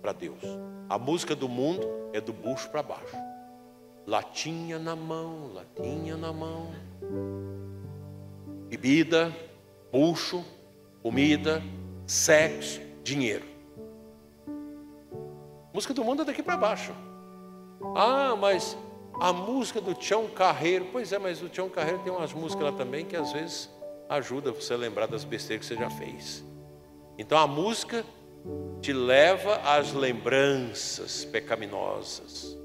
para Deus. A música do mundo é do bucho para baixo. Latinha na mão, latinha na mão. Bebida, bucho, comida, sexo, dinheiro. A música do mundo é daqui para baixo. Mas a música do Tião Carreiro, pois é, mas o Tião Carreiro tem umas músicas lá também que às vezes ajuda você a lembrar das besteiras que você já fez. Então a música te leva às lembranças pecaminosas.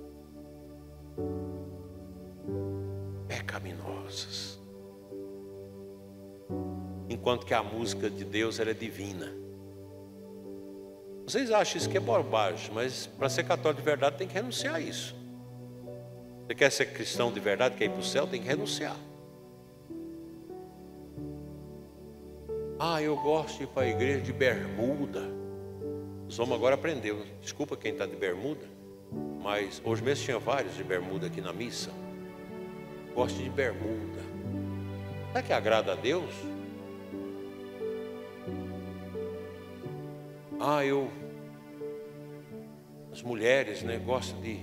Pecaminosas. Enquanto que a música de Deus, ela é divina. Vocês acham isso que é bobagem, mas para ser católico de verdade tem que renunciar a isso. Você quer ser cristão de verdade, quer ir para o céu, tem que renunciar. Eu gosto de ir para a igreja de bermuda. Os homens agora aprenderam. Desculpa quem está de bermuda, mas hoje mesmo tinha vários de bermuda aqui na missa. Gosto de bermuda. Será que agrada a Deus? As mulheres, né, gostam de...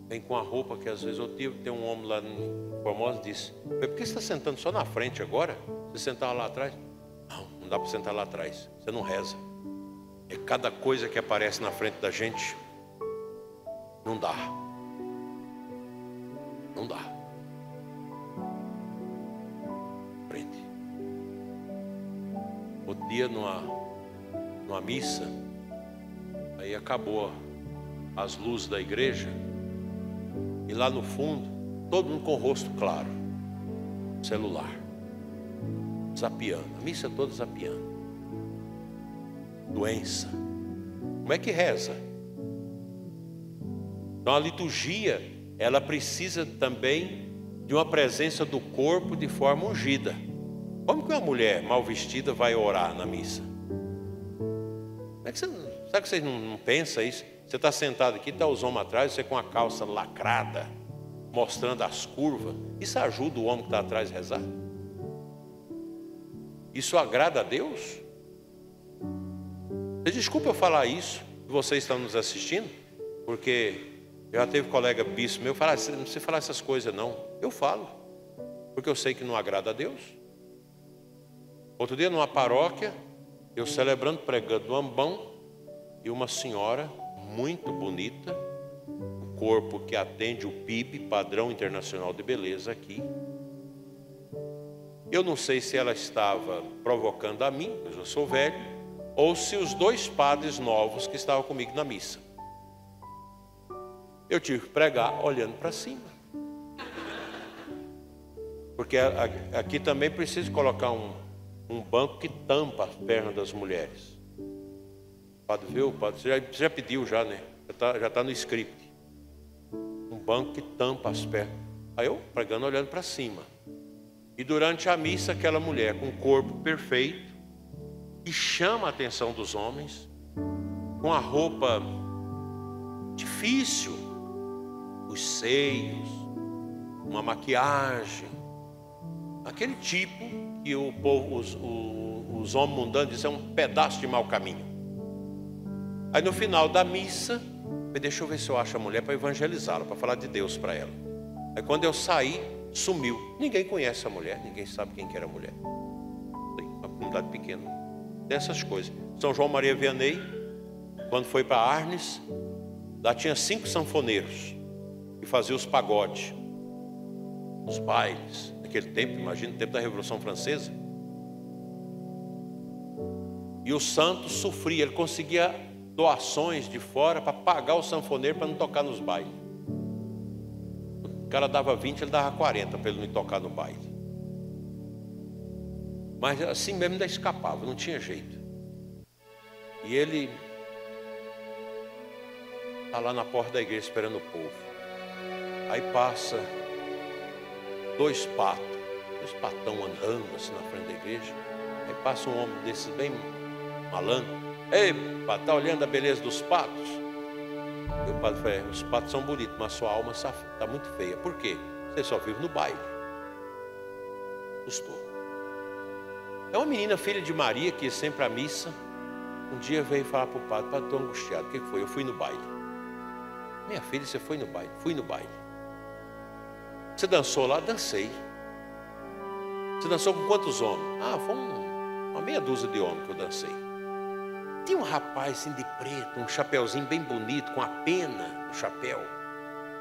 Vem com a roupa que às vezes tem um homem lá no Formosa que disse, por que você está sentando só na frente agora? Você sentava lá atrás? Não dá para sentar lá atrás, você não reza. É cada coisa que aparece na frente da gente, não dá. Não dá. Frente. Outro dia numa missa, aí acabou as luzes da igreja, e lá no fundo, todo mundo com o rosto claro, celular, zapiando, a missa toda zapiando. Doença. Como é que reza? Então a liturgia, ela precisa também de uma presença do corpo de forma ungida. Como que uma mulher mal vestida vai orar na missa? Será que vocês não pensam isso? Você está sentado aqui, está os homens atrás, você com a calça lacrada, mostrando as curvas. Isso ajuda o homem que está atrás a rezar? Isso agrada a Deus? Desculpa eu falar isso, vocês estão nos assistindo, porque já teve colega bispo meu falar, não precisa falar essas coisas não. Eu falo, porque eu sei que não agrada a Deus. Outro dia numa paróquia, eu celebrando, pregando no ambão, e uma senhora muito bonita, o corpo que atende o PIB, Padrão Internacional de Beleza aqui. Eu não sei se ela estava provocando a mim, eu já sou velho, ou se os dois padres novos que estavam comigo na missa. Eu tive que pregar olhando para cima. Porque aqui também precisa colocar um banco que tampa as pernas das mulheres. Padre, viu? Padre, você já pediu já, né? Já está no script. Um banco que tampa as pernas. Aí eu pregando olhando para cima. E durante a missa, aquela mulher com o corpo perfeito, que chama a atenção dos homens, com a roupa difícil, os seios, uma maquiagem, Aquele tipo que o povo, os homens mundanos dizem é um pedaço de mau caminho. Aí no final da missa, deixa eu ver se eu acho a mulher para evangelizá-la, para falar de Deus para ela. Aí quando eu saí, sumiu. Ninguém conhece a mulher, ninguém sabe quem que era a mulher. Uma comunidade pequena, dessas coisas. São João Maria Vianney, quando foi para Arnes, lá tinha 5 sanfoneiros que faziam os pagodes, os bailes. Naquele tempo, imagina, no tempo da Revolução Francesa. E o santo sofria, ele conseguia doações de fora para pagar o sanfoneiro para não tocar nos bailes. O cara dava 20, ele dava 40 para ele não tocar no baile. Mas assim mesmo ainda escapava, não tinha jeito. E ele está lá na porta da igreja esperando o povo. Aí passa 2 patão andando assim na frente da igreja. Aí passa um homem desses bem malandro. Ei, pato, tá olhando a beleza dos patos? E o padre falou, os patos são bonitos, mas sua alma está muito feia. Por quê? Você só vive no baile. Assustou. É uma menina filha de Maria, que ia sempre à missa. Um dia veio falar para o padre, padre, estou angustiado. O que foi? Eu fui no baile. Minha filha, você foi no baile? Fui no baile. Você dançou lá? Dancei. Você dançou com quantos homens? Ah, foi uma meia dúzia de homens que eu dancei. Tinha um rapaz assim de preto, um chapeuzinho bem bonito, com a pena no chapéu,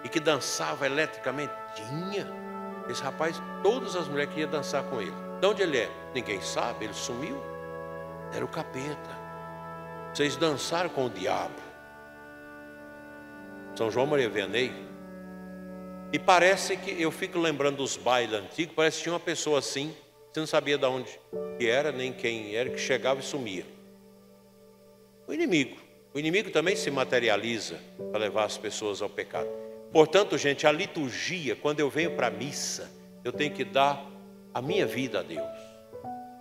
e que dançava eletricamente. Tinha. Esse rapaz, todas as mulheres queriam dançar com ele. De onde ele é? Ninguém sabe, ele sumiu. Era o capeta. Vocês dançaram com o diabo. São João Maria Vianney. E parece que, eu fico lembrando dos bailes antigos, parece que tinha uma pessoa assim, você não sabia de onde que era, nem quem era, que chegava e sumia. O inimigo também se materializa para levar as pessoas ao pecado. Portanto, gente, a liturgia, quando eu venho para a missa, eu tenho que dar a minha vida a Deus,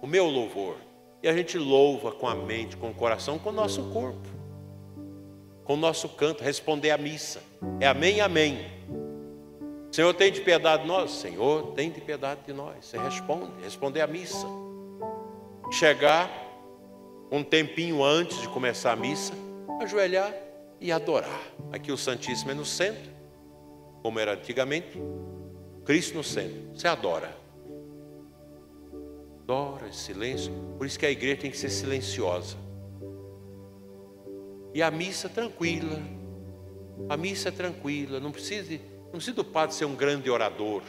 o meu louvor. E a gente louva com a mente, com o coração, com o nosso corpo, com o nosso canto, responder à missa. É amém, amém. Senhor, tem de piedade de nós? Senhor, tem de piedade de nós. Você responder à missa. Chegar um tempinho antes de começar a missa, ajoelhar e adorar. Aqui o Santíssimo é no centro, como era antigamente, Cristo no centro. Você adora. Adora, silêncio. Por isso que a igreja tem que ser silenciosa. E a missa tranquila. A missa é tranquila. Não precisa do padre ser um grande orador.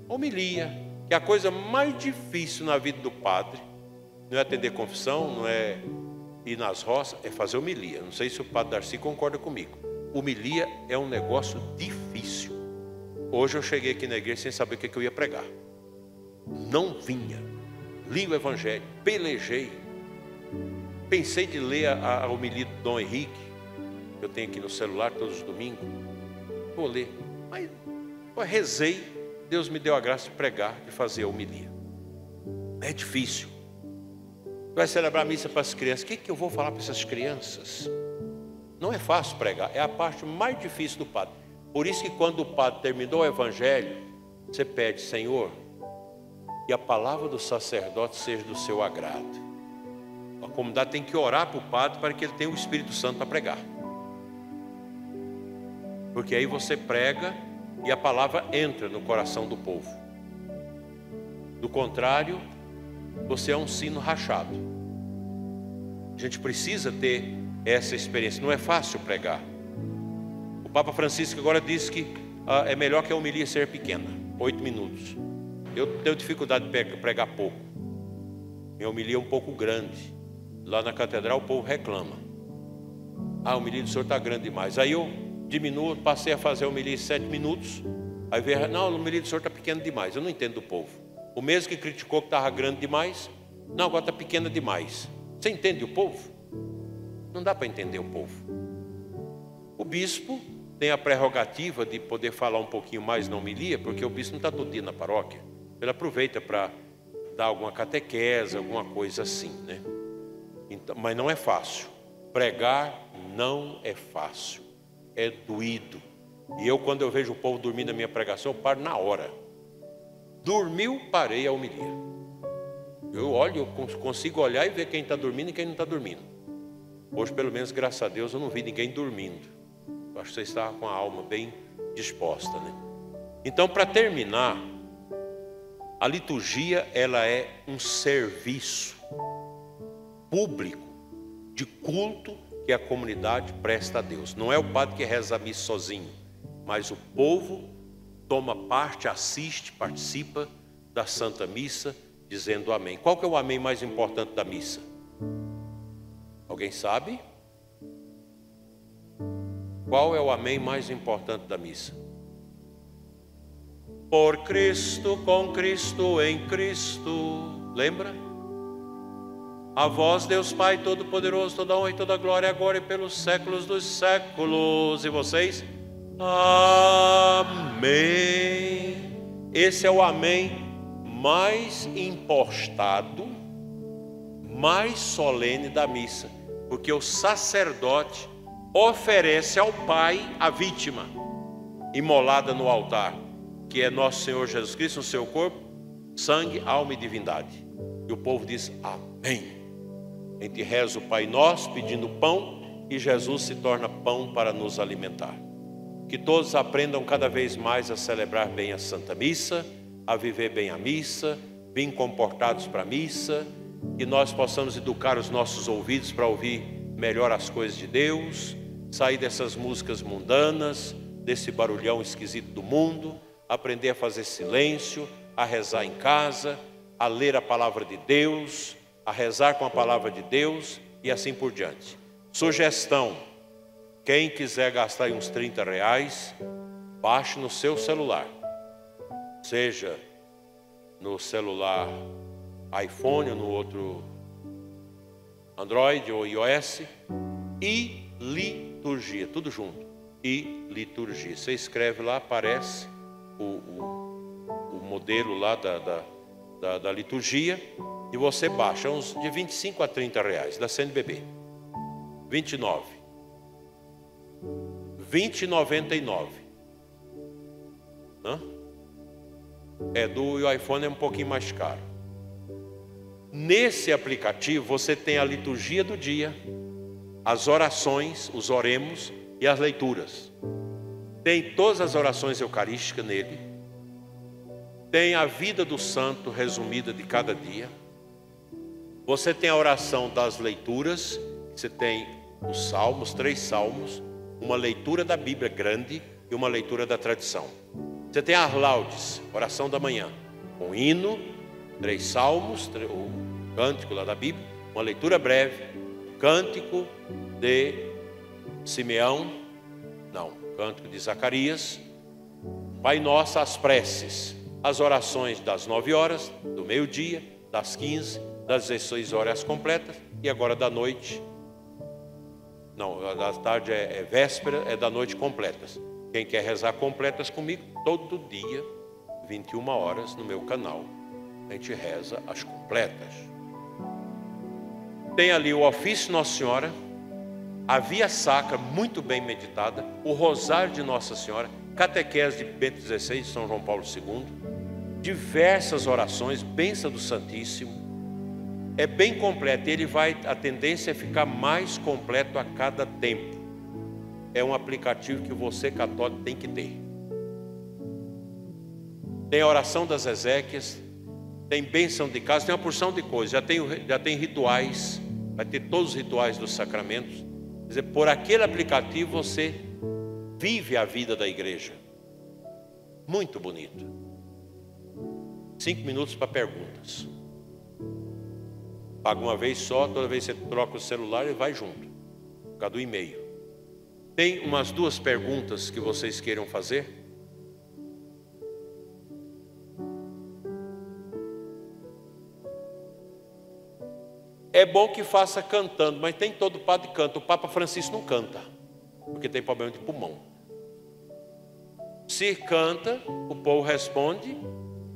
Homilia, que é a coisa mais difícil na vida do padre. Não é atender confissão, não é ir nas roças, é fazer homilia. Não sei se o padre Darcy concorda comigo. Homilia é um negócio difícil. Hoje eu cheguei aqui na igreja sem saber o que eu ia pregar. Não vinha. Li o evangelho, pelejei. Pensei de ler a homilia do Dom Henrique, que eu tenho aqui no celular todos os domingos. Vou ler. Mas eu rezei, Deus me deu a graça de pregar, de fazer a homilia. É difícil. Vai celebrar a missa para as crianças. O que eu vou falar para essas crianças? Não é fácil pregar, é a parte mais difícil do padre. Por isso que quando o padre terminou o evangelho, você pede, Senhor, que a palavra do sacerdote seja do seu agrado. A comunidade tem que orar para o padre para que ele tenha o Espírito Santo para pregar. Porque aí você prega e a palavra entra no coração do povo. Do contrário, você é um sino rachado. A gente precisa ter essa experiência. Não é fácil pregar. O Papa Francisco agora disse que é melhor que a homilia ser pequena, 8 minutos. Eu tenho dificuldade de pregar pouco. Minha homilia é um pouco grande. Lá na catedral o povo reclama. A homilia do senhor está grande demais. Aí eu diminuo, passei a fazer a homilia em 7 minutos. Aí veio, não, a homilia do senhor está pequena demais. Eu não entendo do povo. O mesmo que criticou que estava grande demais, não, agora está pequena demais. Você entende o povo? Não dá para entender o povo. O bispo tem a prerrogativa de poder falar um pouquinho mais na homilia, porque o bispo não está todo dia na paróquia. Ele aproveita para dar alguma catequese, alguma coisa assim, né? Então, mas não é fácil. Pregar não é fácil. É doído. E eu, quando eu vejo o povo dormir na minha pregação, eu paro na hora. Dormiu, parei a homilia. Eu consigo olhar e ver quem está dormindo e quem não está dormindo. Hoje, pelo menos, graças a Deus, eu não vi ninguém dormindo. Eu acho que você estava com a alma bem disposta, né? Então, para terminar, a liturgia, ela é um serviço público de culto que a comunidade presta a Deus. Não é o padre que reza a missa sozinho, mas o povo toma parte, assiste, participa da Santa Missa, dizendo amém. Qual que é o amém mais importante da missa? Alguém sabe? Qual é o amém mais importante da missa? Por Cristo, com Cristo, em Cristo. Lembra? A vós, Deus Pai Todo-Poderoso, toda honra e toda glória, agora e pelos séculos dos séculos. E vocês? Amém. Esse é o amém mais impostado, mais solene da missa, porque o sacerdote oferece ao Pai a vítima imolada no altar, que é nosso Senhor Jesus Cristo, no seu corpo, sangue, alma e divindade. E o povo diz amém. A gente reza o Pai Nosso pedindo pão, e Jesus se torna pão para nos alimentar. Que todos aprendam cada vez mais a celebrar bem a Santa Missa, a viver bem a missa, bem comportados para a missa, que nós possamos educar os nossos ouvidos para ouvir melhor as coisas de Deus, sair dessas músicas mundanas, desse barulhão esquisito do mundo, aprender a fazer silêncio, a rezar em casa, a ler a palavra de Deus, a rezar com a palavra de Deus e assim por diante. Sugestão: quem quiser gastar uns R$30, baixe no seu celular, seja no celular iPhone ou no outro Android ou iOS, e liturgia, tudo junto, e liturgia. Você escreve lá, aparece o modelo lá da liturgia, e você baixa uns de R$25 a R$30 da CNBB. 29, 20,99. Do iPhone é um pouquinho mais caro. Nesse aplicativo você tem a liturgia do dia, as orações, os oremos e as leituras. Tem todas as orações eucarísticas nele. Tem a vida do santo resumida de cada dia. Você tem a oração das leituras. Você tem os salmos, 3 salmos, uma leitura da Bíblia grande e uma leitura da tradição. Você tem as laudes, oração da manhã, com hino, 3 salmos, o cântico lá da Bíblia, uma leitura breve, cântico de Simeão, cântico de Zacarias, Pai Nosso, as preces, as orações das 9 horas, do meio-dia, das 15, das 16 horas completas, e agora da noite, da tarde é véspera, é da noite completas. Quem quer rezar completas comigo, todo dia, 21 horas no meu canal, a gente reza as completas. Tem ali o ofício Nossa Senhora, a via sacra muito bem meditada, o rosário de Nossa Senhora, catequese de Bento XVI, de São João Paulo II, diversas orações, bênção do Santíssimo. É bem completo, a tendência é ficar mais completo a cada tempo. É um aplicativo que você, católico, tem que ter. Tem a oração das Ezequias, tem bênção de casa, tem uma porção de coisas, já tem rituais, vai ter todos os rituais dos sacramentos. Quer dizer, por aquele aplicativo você vive a vida da igreja. Muito bonito. 5 minutos para perguntas. Paga uma vez só, toda vez que você troca o celular, ele vai junto, por causa do e-mail. Tem umas 2 perguntas que vocês queiram fazer? É bom que faça cantando, mas tem todo padre que canta. O Papa Francisco não canta, porque tem problema de pulmão. Se canta, o povo responde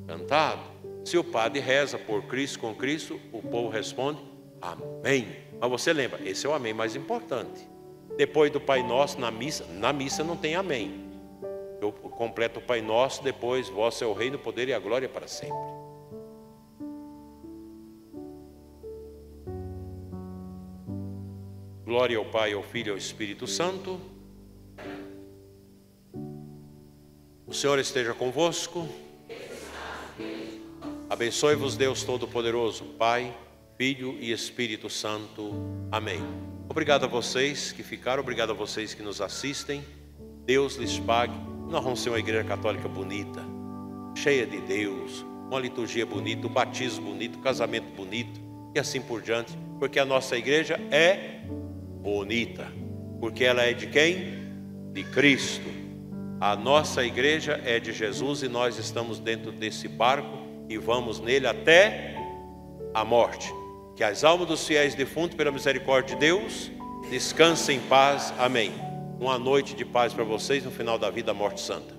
cantado. Se o padre reza por Cristo, com Cristo, o povo responde amém. Mas você lembra, esse é o amém mais importante. Depois do Pai Nosso, na missa não tem amém. Eu completo o Pai Nosso, depois vosso é o reino, o poder e a glória para sempre. Glória ao Pai, ao Filho e ao Espírito Santo. O Senhor esteja convosco. Abençoe-vos Deus Todo-Poderoso, Pai, Filho e Espírito Santo. Amém. Obrigado a vocês que ficaram, obrigado a vocês que nos assistem. Deus lhes pague. Nós vamos ser uma igreja católica bonita, cheia de Deus, uma liturgia bonita, um batismo bonito, um casamento bonito e assim por diante, porque a nossa igreja é bonita, porque ela é de quem? De Cristo. A nossa igreja é de Jesus e nós estamos dentro desse barco e vamos nele até a morte. Que as almas dos fiéis defuntos, pela misericórdia de Deus, descansem em paz. Amém. Uma noite de paz para vocês no final da vida, a morte santa.